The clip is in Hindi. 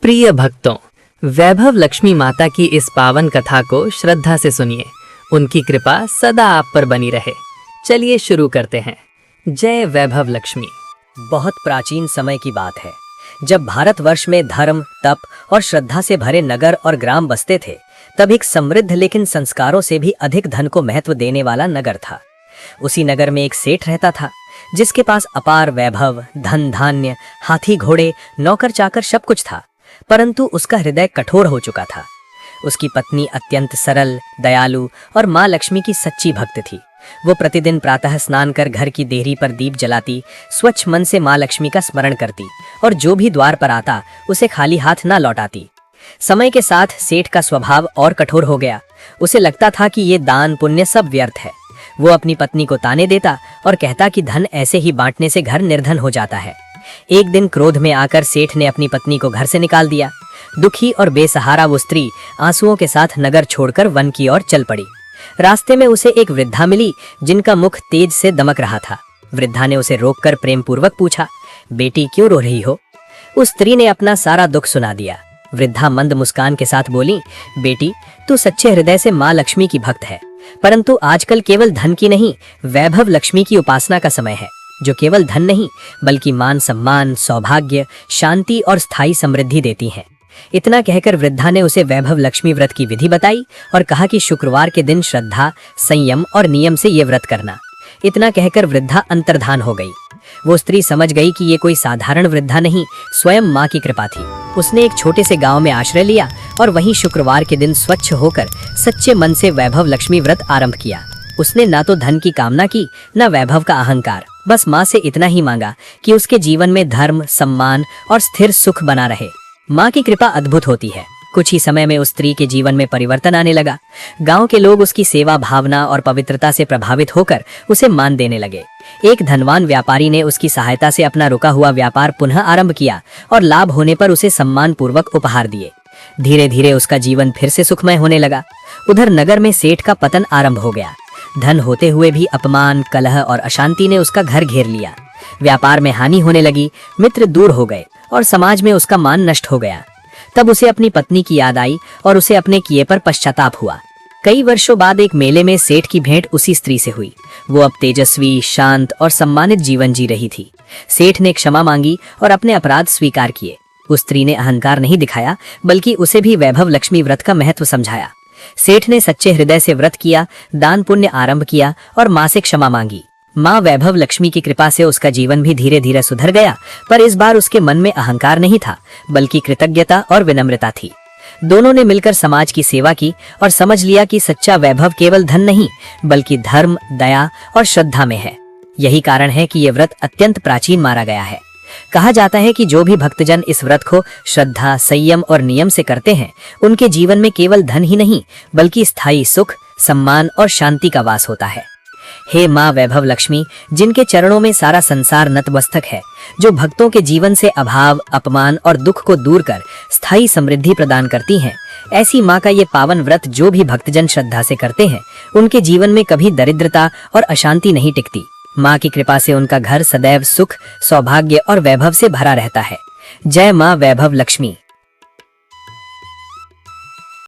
प्रिय भक्तों, वैभव लक्ष्मी माता की इस पावन कथा को श्रद्धा से सुनिए। उनकी कृपा सदा आप पर बनी रहे। चलिए शुरू करते हैं। जय वैभव लक्ष्मी। बहुत प्राचीन समय की बात है, जब भारतवर्ष में धर्म, तप और श्रद्धा से भरे नगर और ग्राम बसते थे, तब एक समृद्ध लेकिन संस्कारों से भी अधिक धन को महत्व देने वाला नगर था। उसी नगर में एक सेठ रहता था, जिसके पास अपार वैभव, धन धान्य, हाथी घोड़े, नौकर चाकर सब कुछ था, परंतु उसका हृदय कठोर हो चुका था। उसकी पत्नी अत्यंत सरल, दयालु और माँ लक्ष्मी की सच्ची भक्त थी। वो प्रतिदिन प्रातः स्नान कर घर की देहरी पर दीप जलाती, स्वच्छ मन से माँ लक्ष्मी का स्मरण करती और जो भी द्वार पर आता उसे खाली हाथ न लौटाती। समय के साथ सेठ का स्वभाव और कठोर हो गया। उसे लगता था कि ये दान पुण्य सब व्यर्थ है। वो अपनी पत्नी को ताने देता और कहता कि धन ऐसे ही बांटने से घर निर्धन हो जाता है। एक दिन क्रोध में आकर सेठ ने अपनी पत्नी को घर से निकाल दिया। दुखी और बेसहारा वो स्त्री आंसुओं के साथ नगर छोड़कर वन की ओर चल पड़ी। रास्ते में उसे एक वृद्धा मिली, जिनका मुख तेज से दमक रहा था। वृद्धा ने उसे रोककर प्रेम पूर्वक पूछा, बेटी क्यों रो रही हो? उस स्त्री ने अपना सारा दुख सुना दिया। वृद्धा मंद मुस्कान के साथ बोली, बेटी, तू सच्चे हृदय से माँ लक्ष्मी की भक्त है, परंतु आजकल केवल धन की नहीं, वैभव लक्ष्मी की उपासना का समय है, जो केवल धन नहीं बल्कि मान सम्मान, सौभाग्य, शांति और स्थायी समृद्धि देती हैं। इतना कहकर वृद्धा ने उसे वैभव लक्ष्मी व्रत की विधि बताई और कहा कि शुक्रवार के दिन श्रद्धा, संयम और नियम से ये व्रत करना। इतना कहकर वृद्धा अंतर्धान हो गई। वो स्त्री समझ गई कि ये कोई साधारण वृद्धा नहीं, स्वयं माँ की कृपा थी। उसने एक छोटे से गांव में आश्रय लिया और वहीं शुक्रवार के दिन स्वच्छ होकर सच्चे मन से वैभव लक्ष्मी व्रत आरंभ किया। उसने ना तो धन की कामना की, न वैभव का अहंकार, बस माँ से इतना ही मांगा कि उसके जीवन में धर्म, सम्मान और स्थिर सुख बना रहे। माँ की कृपा अद्भुत होती है। कुछ ही समय में उस स्त्री के जीवन में परिवर्तन आने लगा। गांव के लोग उसकी सेवा भावना और पवित्रता से प्रभावित होकर उसे मान देने लगे। एक धनवान व्यापारी ने उसकी सहायता से अपना रुका हुआ व्यापार पुनः आरंभ किया और लाभ होने पर उसे सम्मान पूर्वक उपहार दिए। धीरे धीरे उसका जीवन फिर से सुखमय होने लगा। उधर नगर में सेठ का पतन आरंभ हो गया। धन होते हुए भी अपमान, कलह और अशांति ने उसका घर घेर लिया। व्यापार में हानि होने लगी, मित्र दूर हो गए और समाज में उसका मान नष्ट हो गया। तब उसे अपनी पत्नी की याद आई और उसे अपने किए पर पश्चाताप हुआ। कई वर्षों बाद एक मेले में सेठ की भेंट उसी स्त्री से हुई। वो अब तेजस्वी, शांत और सम्मानित जीवन जी रही थी। सेठ ने क्षमा मांगी और अपने अपराध स्वीकार किए। उस स्त्री ने अहंकार नहीं दिखाया, बल्कि उसे भी वैभव लक्ष्मी व्रत का महत्व समझाया। सेठ ने सच्चे हृदय से व्रत किया, दान पुण्य आरंभ किया और माँ से क्षमा मांगी। माँ वैभव लक्ष्मी की कृपा से उसका जीवन भी धीरे धीरे सुधर गया, पर इस बार उसके मन में अहंकार नहीं था, बल्कि कृतज्ञता और विनम्रता थी। दोनों ने मिलकर समाज की सेवा की और समझ लिया कि सच्चा वैभव केवल धन नहीं, बल्कि धर्म, दया और श्रद्धा में है। यही कारण है कि यह व्रत अत्यंत प्राचीन माना गया है। कहा जाता है कि जो भी भक्तजन इस व्रत को श्रद्धा, संयम और नियम से करते हैं, उनके जीवन में केवल धन ही नहीं, बल्कि स्थायी सुख, सम्मान और शांति का वास होता है। हे माँ वैभव लक्ष्मी, जिनके चरणों में सारा संसार नतमस्तक है, जो भक्तों के जीवन से अभाव, अपमान और दुख को दूर कर स्थायी समृद्धि प्रदान करती हैं, ऐसी माँ का ये पावन व्रत जो भी भक्तजन श्रद्धा से करते हैं, उनके जीवन में कभी दरिद्रता और अशांति नहीं टिकती। माँ की कृपा से उनका घर सदैव सुख, सौभाग्य और वैभव से भरा रहता है। जय माँ वैभव लक्ष्मी।